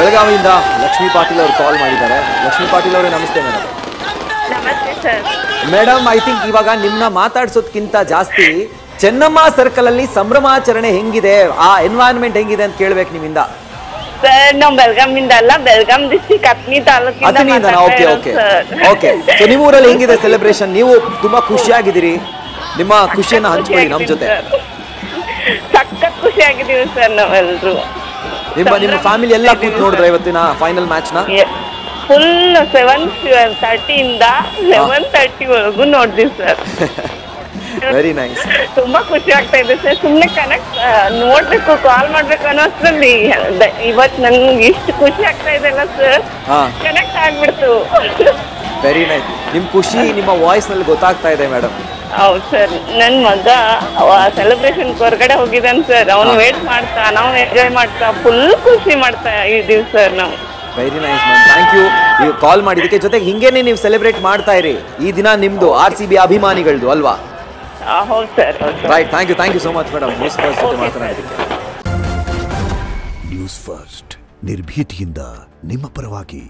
ಬೆಳಗಾವಿಯಿಂದ ಲಕ್ಷ್ಮೀ ಪಾಟೀಲ್ ಅವರು ಕಾಲ್ ಮಾಡಿದ್ದಾರೆ. ಲಕ್ಷ್ಮೀ ಪಾಟೀಲ್ ಅವರೇ ನಮಸ್ತೆ ಮೇಡಮ್. ನಮಸ್ತೆ ಸರ್. ಮೇಡಮ್, ಐ ಥಿಂಕ್ ಇವಾಗ ನಿಮ್ಮನ್ನ ಮಾತಾಡ್ಸೋದಕ್ಕಿಂತ ಜಾಸ್ತಿ ಚೆನ್ನಮ್ಮ ಸರ್ಕಲ್ ಅಲ್ಲಿ ಸಂಭ್ರಮಾಚರಣೆ ಹೆಂಗಿದೆ, ಆ ಎನ್ವೈರನ್ಮೆಂಟ್ ಹೆಂಗಿದೆ ಅಂತ ಕೇಳ್ಬೇಕು ನಿಮ್ಮಿಂದ. ಸರ್ ನಾವು ಬೆಳಗಾವಿಂದ ಅಲ್ಲ, ಬೆಳಗಾಂ ಡಿಸ್ಟ್ರಿಕ್ಟ್ ಅತ್ನಿ ತಾಲೂಕಿಂದ. Okay okay okay. ಸೊ ನಿಮ್ಮ ಊರಲ್ಲಿ ಹೆಂಗಿದೆ ಸೆಲೆಬ್ರೇಷನ್? ನೀವು ತುಂಬಾ ಖುಷಿಯಾಗಿದ್ದೀರಿ, ನಿಮ್ಮ ಖುಷಿಯನ್ನ ಹಂಚ್ಕೊಳ್ಳಿ ನಮ್ಮ ಜೊತೆ. ಸಖತ್ ಖುಷಿಯಾಗಿದ್ದೀವಿ ಸರ್ ನಾವೆಲ್ಲರೂ. ನಿಮ್ಮ ಫ್ಯಾಮಿಲಿ ಎಲ್ಲ ಕೂತ್ ನೋಡಿದ್ರೆ ಇವತ್ತಿನ ಫೈನಲ್ ಮ್ಯಾಚ್ ನ? ಫುಲ್ 7:30 ಇಂದ 11:30 ವರೆಗೂ ನೋಡಿದ್ವಿ ಸರ್. Very nice. ತುಂಬಾ ಖುಷಿ ಆಗ್ತಾ ಇದೆ ಸರ್. ಸುಮ್ಮನೆ ಕನೆಕ್ಟ್ ನೋಡ್ಬೇಕು, ಕಾಲ್ ಮಾಡ್ಬೇಕು ಅನ್ನೋಷ್ಟ್ರಲ್ಲಿ ಇವತ್ತು ನನ್ಗೆ ಇಷ್ಟು ಖುಷಿ ಆಗ್ತಾ ಇದೆಲ್ಲ ಸರ್, ಕನೆಕ್ಟ್ ಆಗ್ಬಿಡ್ತು. Very nice. ನಿಮ್ ಖುಷಿ ನಿಮ್ಮ ವಾಯ್ಸ್ ನಲ್ಲಿ ಗೊತ್ತಾಗ್ತಾ ಇದೆ ಮೇಡಮ್. ಹೌದು ಸರ್. ನನ್ನ ಮಗ ಸೆಲೆಬ್ರೇಷನ್ ಹೊರಗಡೆ ಹೋಗಿದ್ದಾನೆ ಸರ್. ಅವನು ವೇಟ್ ಮಾಡ್ತಾ, ನಾವು ಎಂಜಾಯ್ ಮಾಡ್ತಾ ಫುಲ್ ಖುಷಿ ಮಾಡ್ತಾ ಇದೀವಿ ಸರ್ ನಾವು. Very nice ma'am, thank you ನೀವು ಕಾಲ್ ಮಾಡಿದ್ದಕ್ಕೆ. ಜೊತೆಗೆ ಹಿಂಗೇನೆ ನೀವು ಸೆಲೆಬ್ರೇಟ್ ಮಾಡ್ತಾ ಇರಿ. ಈ ದಿನ ನಿಮ್ದು RCB ಅಭಿಮಾನಿಗಳದು ಅಲ್ವಾ? ಹೌದು sir. Right, thank you so much madam. News first ಜೊತೆ ಮಾತನಾಡಿದ್ದಕ್ಕೆ. ನ್ಯೂಸ್ ಫಸ್ಟ್ ನಿರ್ಭೀತಿಯಿಂದ ನಿಮ್ಮ ಪರವಾಗಿ.